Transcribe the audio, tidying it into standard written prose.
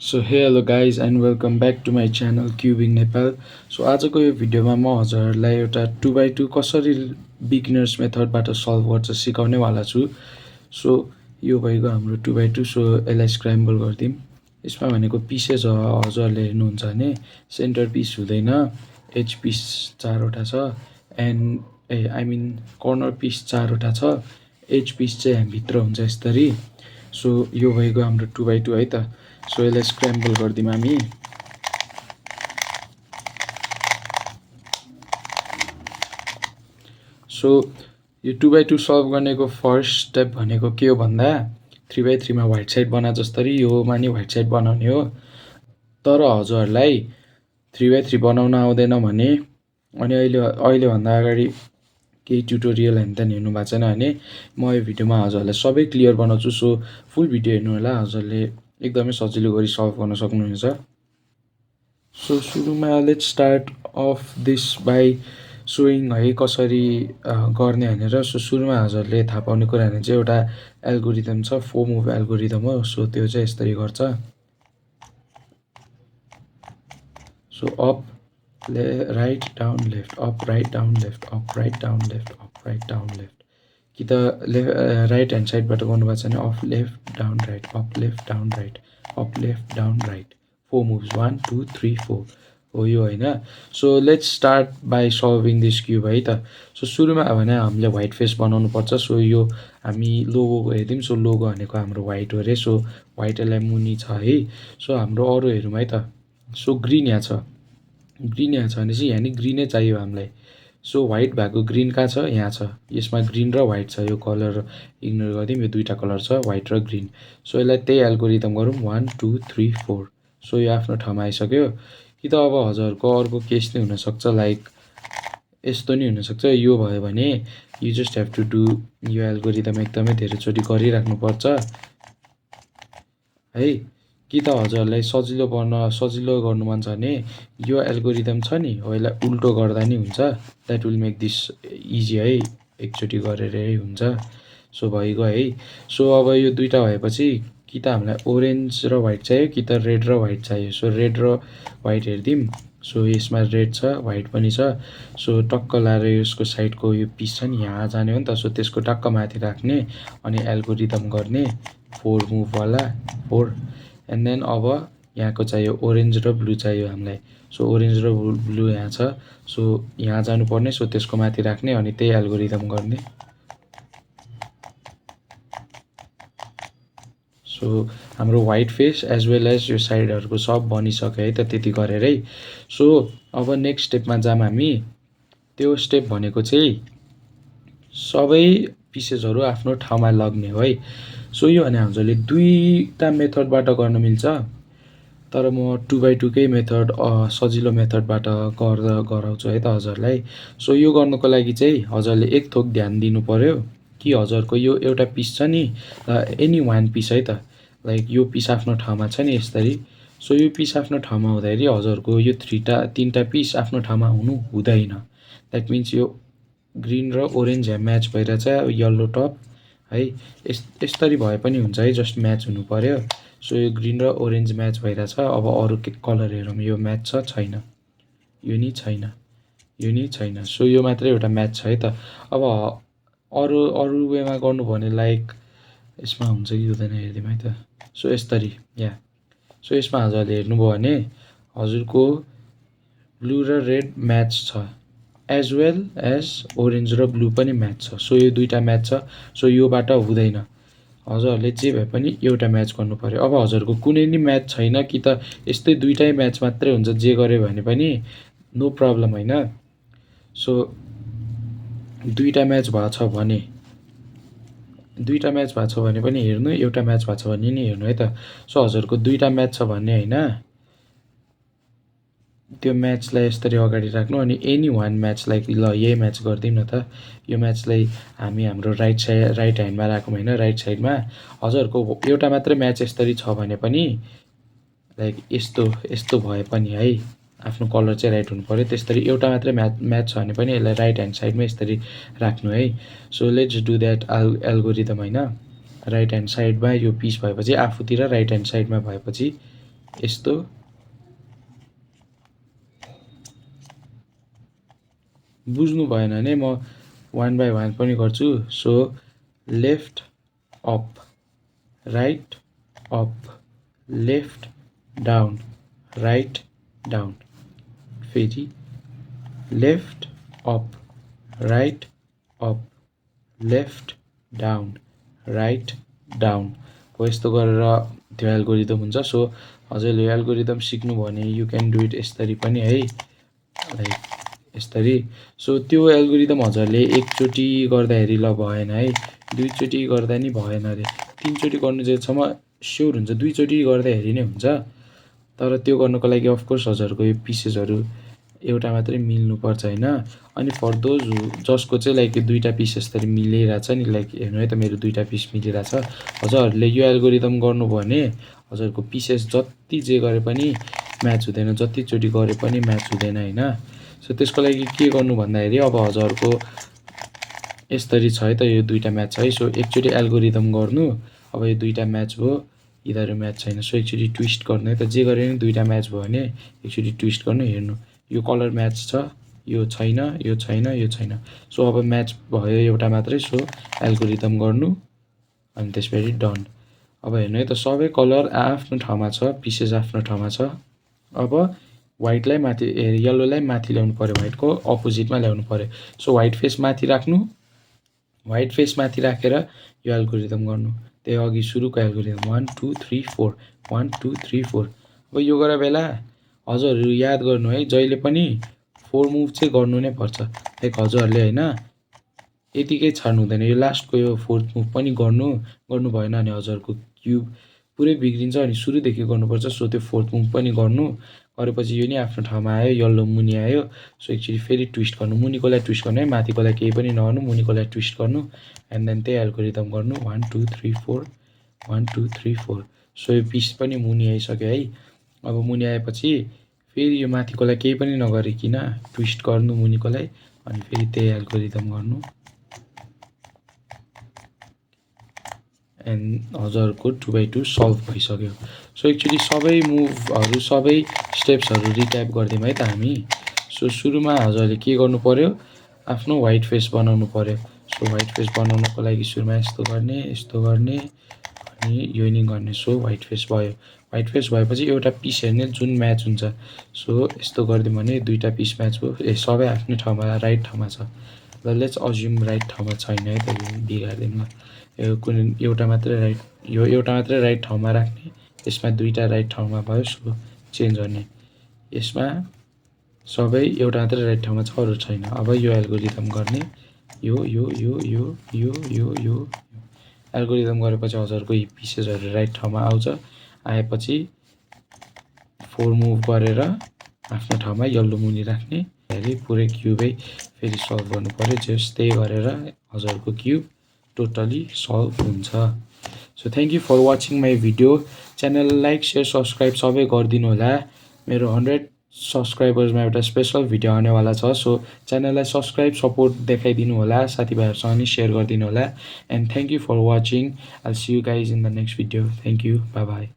So hey hello guys and welcome back to my channel Cubing Nepal. So आजको यो भिडियोमा म हजुरहरूलाई एउटा 2x2 कसरी बिगिनर्स मेथडबाट सल्भ गर्छ सिकाउने वाला छु। सो यो भएको हाम्रो 2x2। सो यसलाई स्क्रैम्बल गर्दिम। यसमा भनेको पिसेस हजुरहरूले हेर्नुहुन्छ भने सेन्टर पिस हुँदैन, एज पिस 4वटा छ and I mean corner piece 4वटा छ, एज पिस चाहिँ हामीभित्र हुन्छ यसरी। सो यो भएको हाम्रो 2x2 है त। सो यसलाई स्क्रैम्बल गरिदिउँ हामी। सो यो 2x2 सल्भ गर्नेको फर्स्ट स्टेप भनेको के हो भन्दा 3x3 मा व्हाइट साइड बना जस्तरी योमा नि व्हाइट साइड बनाउने हो। तर हजुरहरूलाई 3x3 बनाउन आउँदैन भने अनि अहिले भन्दा अगाडि केही ट्युटोरियल हेर्नु भएको छैन भने म यो भिडियोमा हजुरहरूलाई सबै क्लियर बनाउँछु। सो फुल भिडियो हेर्नु होला, हजुरले एकदमै सजिलो गरी सल्भ गर्न सक्नुहुन्छ। सो सुरुमा let's start of this by showing है कसरी गर्ने भनेर। सो सुरुमा हजुरले थाहा पाउने कुरा भने चाहिँ एउटा एल्गोरिदम छ, 4 मुभ एल्गोरिदम हो। सो त्यो चाहिँ यसरी गर्छ। So up write down left, up write down left, up write down left, up write down left. कि त राइट ह्यान्ड साइडबाट गर्नुभएको छ भने of left down right, up left down right, up left down right. 4 moves 1 2 3 4 हो यो होइन। So let's start by solving this cube है त। सो सुरुमा भने हामीले व्हाइट फेस बनाउनु पर्छ। सो यो हामी लोगोको हेरिदिउँ। सो लोगो भनेको हाम्रो व्हाइट हो अरे। सो व्हाइट यसलाई मुनि छ है। सो हाम्रो अरू हेरौँ है त। सो ग्रिन यहाँ छ, ग्रिन यहाँ छ भने चाहिँ यहाँ नि ग्रिनै चाहियो हामीलाई। सो व्हाइट भएको ग्रिन कहाँ छ? यहाँ छ। यसमा ग्रिन र व्हाइट छ, यो कलर इग्नोर गरिदिउँ। यो दुईवटा कलर छ, व्हाइट र ग्रिन। सो यसलाई त्यही एल्गोरिदम गरौँ 1 2 3 4। सो यो आफ्नो ठाउँमा आइसक्यो। कि त अब हजुरहरूको अर्को केस नै हुनसक्छ, लाइक यस्तो नि हुनसक्छ। यो भयो भने you just have to do यो एल्गोरिदम एकदमै धेरैचोटि गरिराख्नुपर्छ है। कि त हजुरहरूलाई सजिलो गर्नु मन छ भने यो एल्गोरिदम छ नि हो, यसलाई उल्टो गर्दा नि हुन्छ। That will make this easy है, एकचोटि गरेरै हुन्छ। सो भइगयो है। सो अब यो दुईवटा भएपछि कि त हामीलाई ओरेन्ज र व्हाइट चाहियो कि त रेड र व्हाइट चाहियो। सो रेड र व्हाइट हेरिदिउँ। सो यसमा रेड छ, व्हाइट पनि छ। सो टक्क लाएर यसको साइडको यो पिस छ नि यहाँ जाने हो नि त। सो त्यसको टक्क माथि राख्ने अनि एल्गोरिदम गर्ने 4 मुभवाला 4। एन्ड देन अब यहाँको चाहियो ओरेन्ज र ब्लू चाहियो हामीलाई। सो ओरेन्ज र ब्लू यहाँ छ। सो यहाँ जानुपर्ने, सो त्यसको माथि राख्ने अनि त्यही एल्गोरिदम गर्ने। सो हाम्रो white face as well as यो साइडहरूको सब बनिसक्यो है त, त्यति गरेरै। सो अब नेक्स्ट स्टेपमा जाऊँ हामी। त्यो स्टेप भनेको चाहिँ सबै पिसेसहरू आफ्नो ठाउँमा लग्ने हो है। सो यो भने हजुरले दुईवटा मेथडबाट गर्न मिल्छ, तर म 2x2 कै मेथड सजिलो मेथडबाट गराउँछु है त हजुरलाई। सो यो गर्नुको लागि चाहिँ हजुरले एक थोक ध्यान दिनु पऱ्यो कि हजुरको यो एउटा पिस छ नि, एनी वान पिस है त, लाइक यो पिस आफ्नो ठाउँमा छ नि यसरी। सो यो पिस आफ्नो ठाउँमा हुँदाखेरि हजुरको यो तिनवटा पिस आफ्नो ठाउँमा हुनु हुँदैन। द्याट मिन्स यो ग्रिन र ओरेन्ज यहाँ म्याच भइरहेछ, यल्लो टप है। यसरी भए पनि हुन्छ है, जस्ट म्याच हुनु पऱ्यो। सो यो ग्रिन र ओरेन्ज म्याच भइरहेछ। अब अरू के कलर हेरौँ, यो म्याच छ छैन, यो नि छैन, यो नि छैन। सो यो मात्रै एउटा म्याच छ है त। अब अरू वेमा गर्नुभयो भने लाइक यसमा हुन्छ कि हुँदैन हेरिदिउँ है त। सो यसरी यहाँ। सो यसमा हजुरले हेर्नुभयो भने हजुरको ब्लू र रेड म्याच छ, एज वेल एज ओरेन्ज र ब्लू पनि म्याच छ। सो यो दुईवटा म्याच छ। सो योबाट हुँदैन, हजुरहरूले जे भए पनि एउटा म्याच गर्नु पऱ्यो। अब हजुरको कुनै नि म्याच छैन कि त यस्तै दुईवटै म्याच मात्रै हुन्छ, जे गऱ्यो भने पनि नो प्रब्लम होइन। सो दुईवटा म्याच भएको छ भने पनि हेर्नु, एउटा म्याच भएको छ भने नि हेर्नु है त। सो हजुरको दुईवटा म्याच छ भने होइन, त्यो म्याचलाई यसरी अगाडि राख्नु अनि एनी वान म्याच, लाइक ल यही म्याच गरिदिउँ न त। यो म्याचलाई हामी हाम्रो राइट ह्यान्डमा राखौँ होइन, राइट साइडमा। हजुरहरूको एउटा मात्रै म्याच यसरी छ भने पनि लाइक यस्तो भए पनि है, आफ्नो कलर चाहिँ राइट हुनु पऱ्यो। त्यसरी एउटा मात्रै म्याच छ भने पनि यसलाई राइट ह्यान्ड साइडमा यसरी राख्नु है। So let's do that algorithm होइन। राइट ह्यान्ड साइडमा यो पिस भएपछि आफूतिर राइट ह्यान्ड साइडमा भएपछि यस्तो बुझ्नु भएन भने म वान बाई वान पनि गर्छु। So left up, right up, left down, right down, फेरि left up, right up, left down, right down हो। यस्तो गरेर त्यो एल्गोरिदम हुन्छ। सो हजुरले यो एल्गोरिदम सिक्नुभयो भने यु क्यान डु इट यसरी पनि है, लाइक यसरी। सो त्यो एल्गोरिदम हजुरले एकचोटि गर्दाखेरि ल भएन है, दुईचोटि गर्दा नि भएन अरे, तीनचोटि गर्नु जेसम्म स्योर हुन्छ दुईचोटि गर्दाखेरि नै हुन्छ। तर त्यो गर्नुको लागि अफकोर्स हजुरको यो पिसेसहरू एउटा मात्रै मिल्नुपर्छ होइन। अनि फर दोज जसको चाहिँ लाइक दुईवटा पिस यसरी मिलिरहेछ नि, लाइक हेर्नु है त मेरो दुईवटा पिस मिलिरहेछ, हजुरहरूले यो एल्गोरिदम गर्नुभयो भने हजुरको पिसेस जति जे गरे पनि म्याच हुँदैन, जतिचोटि गरे पनि म्याच हुँदैन होइन। सो त्यसको लागि के गर्नु भन्दाखेरि अब हजुरको यसरी छ है त, यो दुईवटा म्याच छ है। सो एकचोटि एल्गोरिदम गर्नु, अब यो दुईवटा म्याच भयो, यिनीहरू म्याच छैन। सो एकचोटि ट्विस्ट गर्नु है त, जे गरे पनि दुईवटा म्याच भयो भने एकचोटि ट्विस्ट गर्नु, हेर्नु यो कलर म्याच छ, यो छैन, यो छैन, यो छैन। सो अब म्याच भयो एउटा मात्रै। सो एल्गोरिदम गर्नु अनि त्यसपछि डन। अब हेर्नु है त सबै कलर आफ्नो ठाउँमा छ, पिसेस आफ्नो ठाउँमा छ। अब व्हाइटलाई माथि येल्लोलाई माथि ल्याउनु पऱ्यो, व्हाइटको अपोजिटमा ल्याउनु पऱ्यो। सो व्हाइट फेस माथि राख्नु, व्हाइट फेस माथि राखेर यो एल्गोरिदम गर्नु, त्यही अघि सुरुको एल्गोरिदम 1 2 3 4 1 2 3 4। अब यो गरेर बेला हजुरहरू याद गर्नु है, जहिले पनि 4 मुभ चाहिँ गर्नु नै पर्छ। लाइक हजुरहरूले होइन यतिकै छाड्नु हुँदैन, यो लास्टको यो 4th मुभ पनि गर्नु भएन भने हजुरको क्युब पुरै बिग्रिन्छ। अनि सुरुदेखि गर्नुपर्छ। सो त्यो 4th मुभ पनि गर्नु, गरेपछि यो नि आफ्नो ठाउँमा आयो, येल्लो मुनि आयो। सो एकचोटि फेरि ट्विस्ट गर्नु, मुनिकोलाई ट्विस्ट गर्नु है, माथिकोलाई केही पनि नगर्नु, मुनिकोलाई ट्विस्ट गर्नु एन्ड देन त्यही एल्गोरिदम गर्नु 1 2 3 4 1 2 3 4। सो यो पिस पनि मुनि आइसक्यो है। अब मुनि आएपछि फेरि यो माथिकोलाई केही पनि नगरिकन ट्विस्ट गर्नु मुनिकोलाई, अनि फेरि त्यही एल्गोरिदम गर्नु एन्ड हजुरको 2x2 सल्भ भइसक्यो। सो एकचोटि सबै मुभहरू सबै स्टेप्सहरू रिक्याप गरिदिउँ है त हामी। सो सुरुमा हजुरले के गर्नु पऱ्यो, आफ्नो व्हाइट फेस बनाउनु पऱ्यो। सो व्हाइट फेस बनाउनको लागि सुरुमा यस्तो गर्ने, यस्तो गर्ने अनि यो नि गर्ने। सो व्हाइट फेस भयो, व्हाइट फेस भएपछि एउटा पिस हेर्ने जुन म्याच हुन्छ। सो यस्तो गरिदिउँ भने दुईवटा पिस म्याच भयो, सबै आफ्नै ठाउँमा राइट ठाउँमा छ। ल लेट्स अज्युम राइट ठाउँमा छैन है त, यो बिगार्दिउँ ल। यो कुनै एउटा मात्रै राइट, यो एउटा मात्रै राइट ठाउँमा राख्ने, यसमा दुईवटा राइट ठाउँमा भयो। सो चेन्ज गर्ने, यसमा सबै एउटा मात्रै राइट ठाउँमा छ, अरू छैन। अब यो एल्गोरिदम गर्ने, यो यो यो यो यो यो यो एल्गोरिदम गरेपछि हजुरको यी पिसेसहरू राइट ठाउँमा आउँछ। आएपछि 4 मुभ गरेर आफ्नो ठाउँमा येल्लो मुनि राख्ने, पुरै क्युबै फेरि सल्भ गर्नु पऱ्यो। जस्तै गरेर हजुरको क्युब टोटली सल्भ हुन्छ। So thank you for watching my video. च्यानललाई लाइक सेयर सब्सक्राइब सबै गरिदिनु होला। मेरो 100 सब्सक्राइबर्समा एउटा स्पेसल भिडियो आउनेवाला छ। सो च्यानललाई सब्सक्राइब सपोर्ट देखाइदिनु होला, साथीभाइहरूसँग नि सेयर गरिदिनु होला। And thank you for watching. I will see you guys in the next video. Thank you, bye by.